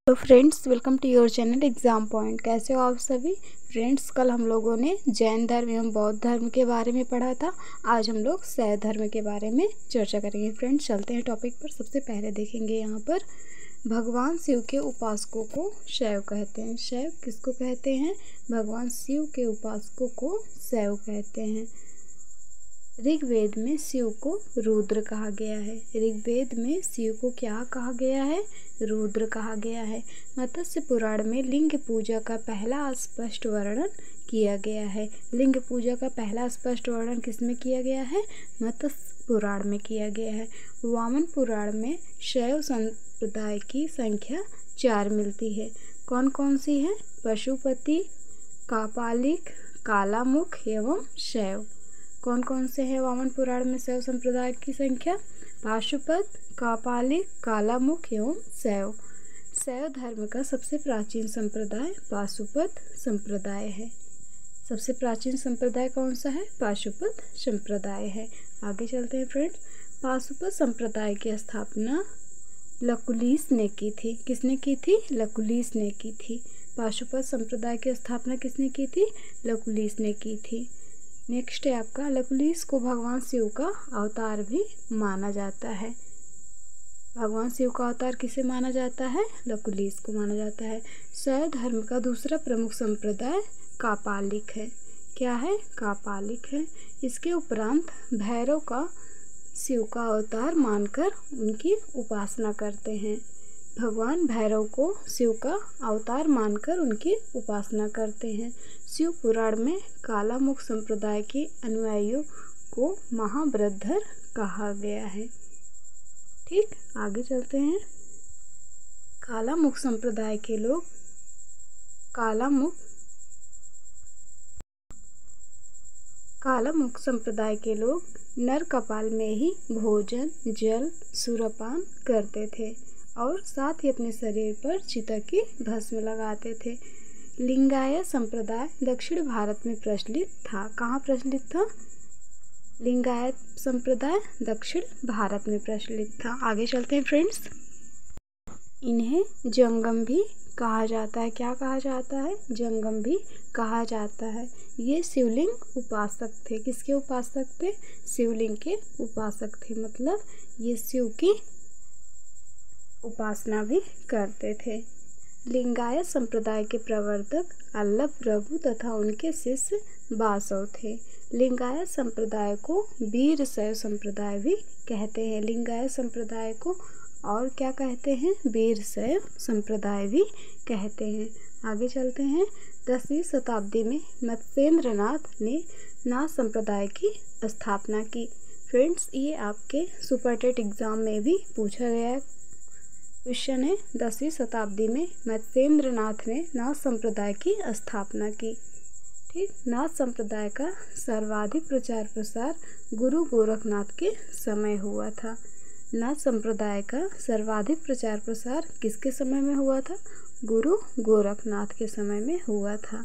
तो friends, welcome to your channel exam point. कैसे हो आप सभी फ्रेंड्स? कल हम लोगों ने जैन धर्म एवं बौद्ध धर्म के बारे में पढ़ा था। आज हम लोग शैव धर्म के बारे में चर्चा करेंगे। फ्रेंड्स, चलते हैं टॉपिक पर। सबसे पहले देखेंगे यहाँ पर भगवान शिव के उपासकों को शैव कहते हैं। शैव किसको कहते हैं? भगवान शिव के उपासकों को शैव कहते हैं। ऋग्वेद में शिव को रुद्र कहा गया है। ऋग्वेद में शिव को क्या कहा गया है? रुद्र कहा गया है। मत्स्य पुराण में लिंग पूजा का पहला स्पष्ट वर्णन किया गया है। लिंग पूजा का पहला स्पष्ट वर्णन किसमें किया गया है? मत्स्य पुराण में किया गया है। वामन पुराण में शैव संप्रदाय की संख्या 4 मिलती है। कौन कौन सी है? पशुपति, कापालिक, कालामुख एवं शैव। कौन कौन से हैं वामन पुराण में शैव संप्रदाय की संख्या? पाशुपत, कापालिक, कालामुख एवं शैव। शैव धर्म का सबसे प्राचीन संप्रदाय पाशुपत संप्रदाय है। सबसे प्राचीन संप्रदाय कौन सा है? पाशुपत संप्रदाय है। आगे चलते हैं फ्रेंड्स। पाशुपत संप्रदाय की स्थापना लकुलिस ने की थी। किसने की थी? लकुलिस ने की थी। पाशुपत संप्रदाय की स्थापना किसने की थी? लकुलिस ने की थी। नेक्स्ट है आपका, लकुलिस को भगवान शिव का अवतार भी माना जाता है। भगवान शिव का अवतार किसे माना जाता है? लकुलिस को माना जाता है। शैव धर्म का दूसरा प्रमुख संप्रदाय कापालिक है। क्या है? कापालिक है। इसके उपरांत भैरव का शिव का अवतार मानकर उनकी उपासना करते हैं। भगवान भैरव को शिव का अवतार मानकर उनकी उपासना करते हैं। शिव पुराण में कालामुख संप्रदाय के अनुयायियों को महाब्रद्धर कहा गया है। ठीक, आगे चलते हैं। कालामुख संप्रदाय के लोग कालामुख संप्रदाय के लोग नर कपाल में ही भोजन, जल, सूर्यपान करते थे और साथ ही अपने शरीर पर चिता की भस्म लगाते थे। लिंगायत संप्रदाय दक्षिण भारत में प्रचलित था। कहाँ प्रचलित था? लिंगायत संप्रदाय दक्षिण भारत में प्रचलित था। आगे चलते हैं फ्रेंड्स। इन्हें जंगम भी कहा जाता है। क्या कहा जाता है? जंगम भी कहा जाता है। ये शिवलिंग उपासक थे। किसके उपासक थे? शिवलिंग के उपासक थे। मतलब ये शिव की उपासना भी करते थे। लिंगायत संप्रदाय के प्रवर्तक वल्लभ प्रभु तथा उनके शिष्य बासव थे। लिंगायत संप्रदाय को वीर शैव संप्रदाय भी कहते हैं। लिंगायत संप्रदाय को और क्या कहते हैं? वीर शैव संप्रदाय भी कहते हैं। आगे चलते हैं। 10वीं शताब्दी में मत्स्येंद्रनाथ ने नाथ संप्रदाय की स्थापना की। फ्रेंड्स, ये आपके सुपरटेट एग्जाम में भी पूछा गया क्वेश्चन है। 10वीं शताब्दी में मत्स्येंद्रनाथ ने नाथ संप्रदाय की स्थापना की। ठीक, नाथ संप्रदाय का सर्वाधिक प्रचार प्रसार गुरु गोरखनाथ के समय हुआ था। नाथ संप्रदाय का सर्वाधिक प्रचार प्रसार किसके समय में हुआ था? गुरु गोरखनाथ के समय में हुआ था।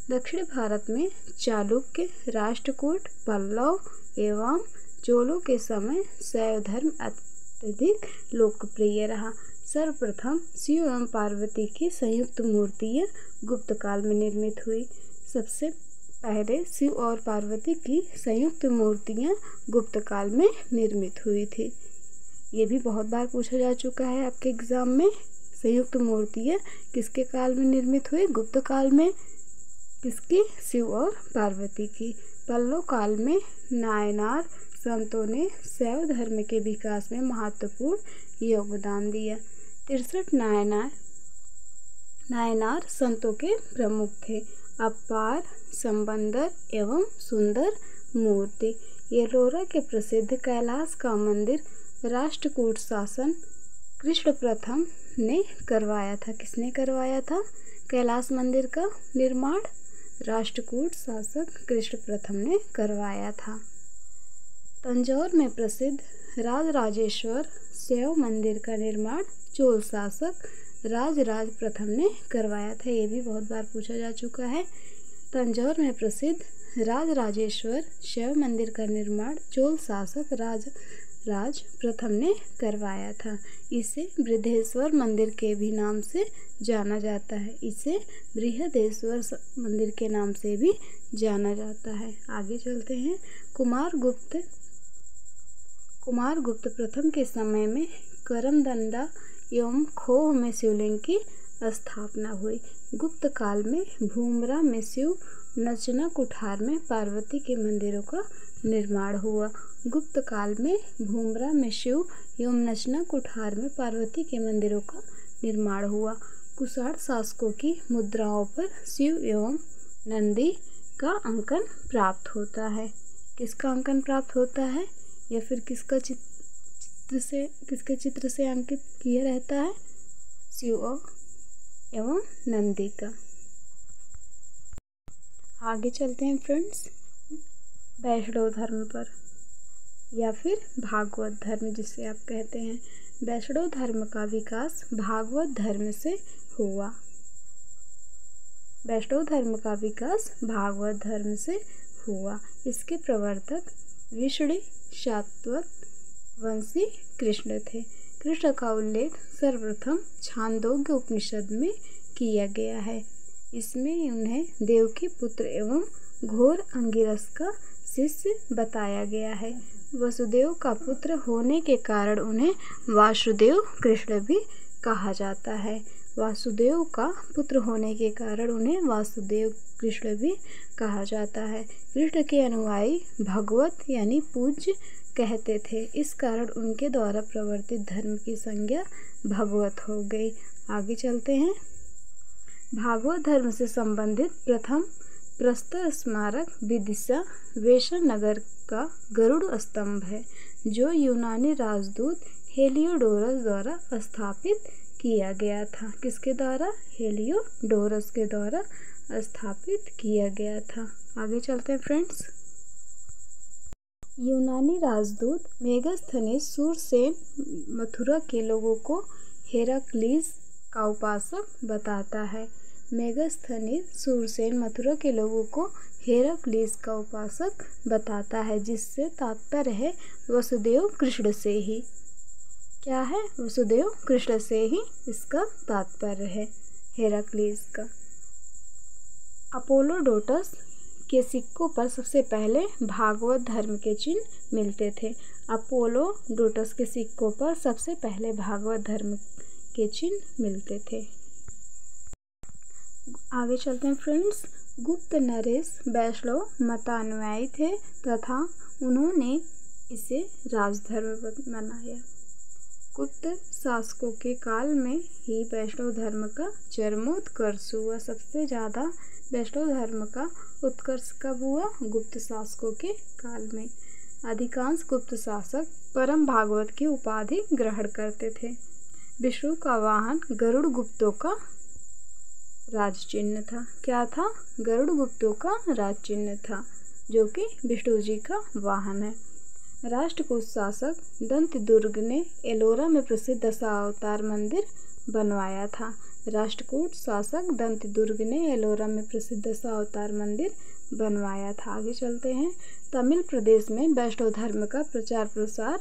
दक्षिण भारत में चालुक्य, राष्ट्रकूट, पल्लव एवं चोलों के समय शैव धर्म अत्यधिक लोकप्रिय रहा। सर्वप्रथम शिव एवं पार्वती की संयुक्त मूर्तियाँ गुप्त काल में निर्मित हुई। सबसे पहले शिव और पार्वती की संयुक्त मूर्तियाँ गुप्त काल में निर्मित हुई थी। ये भी बहुत बार पूछा जा चुका है आपके एग्ज़ाम में। संयुक्त मूर्तियाँ किसके काल में निर्मित हुई? गुप्त काल में। किसकी? शिव और पार्वती की। पल्लव काल में नायनार संतों ने शैव धर्म के विकास में महत्वपूर्ण योगदान दिया। 63 नायनार संतों के प्रमुख थे। अपार, संबंदर एवं सुंदर मूर्ति। येलोरा के प्रसिद्ध कैलाश का मंदिर राष्ट्रकूट शासन कृष्ण प्रथम ने करवाया था। किसने करवाया था? कैलाश मंदिर का निर्माण राष्ट्रकूट शासक कृष्ण प्रथम ने करवाया था। तंजौर में प्रसिद्ध राजराजेश्वर शैव मंदिर का निर्माण चोल शासक राजराज प्रथम ने करवाया था। ये भी बहुत बार पूछा जा चुका है। तंजौर में प्रसिद्ध राजराजेश्वर शैव मंदिर का निर्माण चोल शासक राज प्रथम ने करवाया था। इसे बृहदेश्वर मंदिर के भी नाम से जाना जाता है। इसे बृहदेश्वर मंदिर के नाम से भी जाना जाता है। आगे चलते हैं। कुमारगुप्त प्रथम के समय में करमदंडा एवं खोह में शिवलिंग की स्थापना हुई। गुप्त काल में भूमरा में शिव, नचना कुठार में पार्वती के मंदिरों का निर्माण हुआ। गुप्त काल में भूमरा में शिव एवं नचना कुठार में पार्वती के मंदिरों का निर्माण हुआ। कुषाण शासकों की मुद्राओं पर शिव एवं नंदी का अंकन प्राप्त होता है। किसका अंकन प्राप्त होता है या फिर किसके चित्र से अंकित किया रहता है? शिव एवं नंदी का। आगे चलते हैं फ्रेंड्स, वैष्णव धर्म पर या फिर भागवत धर्म जिसे आप कहते हैं। वैष्णव धर्म का विकास भागवत धर्म से हुआ। वैष्णव धर्म का विकास भागवत धर्म से हुआ। इसके प्रवर्तक विष्णु शातवत वंशी कृष्ण थे। कृष्ण का उल्लेख सर्वप्रथम छांदोग्य उपनिषद में किया गया है। इसमें उन्हें देवकी पुत्र एवं घोर अंगिरस का शिष्य बताया गया है। वसुदेव का पुत्र होने के कारण उन्हें वासुदेव कृष्ण भी कहा जाता है। वासुदेव का पुत्र होने के कारण उन्हें वासुदेव कृष्ण भी कहा जाता है। कृष्ण के अनुयायी भगवत यानी पूज्य कहते थे। इस कारण उनके द्वारा प्रवर्तित धर्म की संज्ञा भगवत हो गई। आगे चलते हैं। भागवत धर्म से संबंधित प्रथम प्रस्तर स्मारक विदिशा वेशनगर का गरुड़ स्तंभ है, जो यूनानी राजदूत हेलियोडोरस द्वारा स्थापित किया गया था। किसके द्वारा? हेलियोडोरस के द्वारा स्थापित किया गया था। आगे चलते हैं फ्रेंड्स। यूनानी राजदूत मेगास्थनीज सूरसेन मथुरा के लोगों को हेराक्लीस का उपासक बताता है। मेगास्थनीज सूरसेन मथुरा के लोगों को हेराक्लीस का उपासक बताता है, जिससे तात्पर्य है वसुदेव कृष्ण से ही। क्या है? वसुदेव कृष्ण से ही इसका तात्पर्य है हेराक्लीस का। अपोलोडोटस के सिक्कों पर सबसे पहले भागवत धर्म के चिन्ह मिलते थे। अपोलोडोटस के सिक्कों पर सबसे पहले भागवत धर्म के चिन्ह मिलते थे। आगे चलते हैं फ्रेंड्स। गुप्त नरेश वैष्णव मतानुयायी थे तथा उन्होंने इसे राजधर्म बनाया। गुप्त शासकों के काल में ही वैष्णव धर्म का चरमोत्कर्ष हुआ। सबसे ज़्यादा वैष्णव धर्म का उत्कर्ष कब हुआ? गुप्त शासकों के काल में। अधिकांश गुप्त शासक परम भागवत की उपाधि ग्रहण करते थे। विष्णु का वाहन गरुड़ गुप्तों का राज चिन्ह था। क्या था? गरुड़ गुप्तों का राज चिन्ह था, जो कि विष्णु जी का वाहन है। राष्ट्रकूट शासक दंतदुर्ग ने एलोरा में प्रसिद्ध दशावतार मंदिर बनवाया था। राष्ट्रकूट शासक दंतदुर्ग ने एलोरा में प्रसिद्ध दशावतार मंदिर बनवाया था। आगे चलते हैं। तमिल प्रदेश में वैष्णव धर्म का प्रचार प्रसार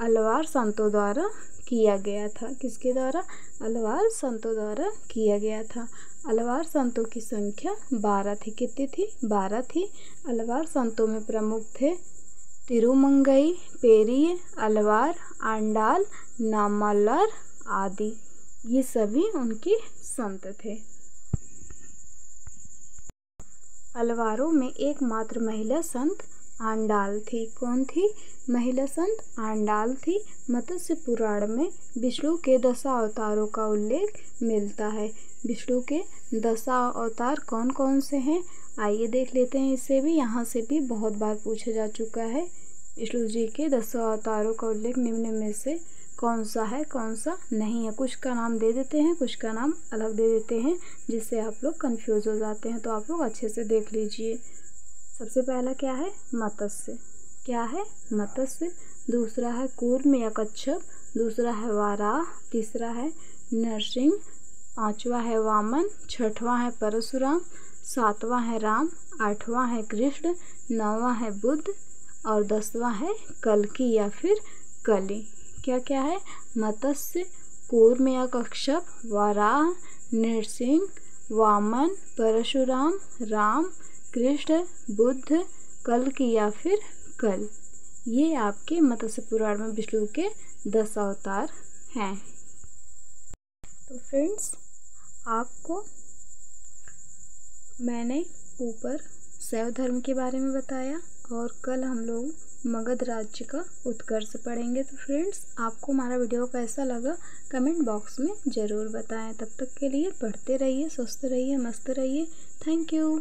अलवार संतों द्वारा किया गया था। किसके द्वारा? अलवार संतों द्वारा किया गया था। अलवार संतों की संख्या 12 थी। कितनी थी? 12 थी। अलवार संतों में प्रमुख थे तिरुमंगई, पेरिय, अलवार, आंडाल, नामालार आदि। ये सभी उनके संत थे। अलवारों में एकमात्र महिला संत आंडाल थी। कौन थी? महिला संत आंडाल थी। मत्स्य पुराण में विष्णु के 10 अवतारों का उल्लेख मिलता है। विष्णु के 10 अवतार कौन कौन से हैं? आइए देख लेते हैं। इसे भी यहाँ से भी बहुत बार पूछा जा चुका है। विष्णु जी के 10 अवतारों का उल्लेख निम्न में से कौन सा है, कौन सा नहीं है? कुछ का नाम दे देते हैं, कुछ का नाम अलग दे देते हैं, जिससे आप लोग कंफ्यूज हो जाते हैं। तो आप लोग अच्छे से देख लीजिए। सबसे पहला क्या है? मत्स्य। क्या है? मत्स्य। दूसरा है कूर्म या कच्छप। दूसरा है वाराह। तीसरा है नरसिंह। पांचवा है वामन। छठवां है परशुराम। सातवां है राम। आठवां है कृष्ण। नौवां है बुद्ध और 10वां है कल्कि या फिर कलि। क्या क्या है? मत्स्य, कूर्म या कच्छप, वराह, नृसिंह, वामन, परशुराम, राम, कृष्ण, बुद्ध, कल्कि या फिर कल। ये आपके मत्स्य पुराण में विष्णु के 10 अवतार हैं। तो फ्रेंड्स, आपको मैंने ऊपर शैव धर्म के बारे में बताया और कल हम लोग मगध राज्य का उत्कर्ष पढ़ेंगे। तो फ्रेंड्स, आपको हमारा वीडियो कैसा लगा कमेंट बॉक्स में ज़रूर बताएं। तब तक के लिए पढ़ते रहिए, स्वस्थ रहिए, मस्त रहिए। Thank you.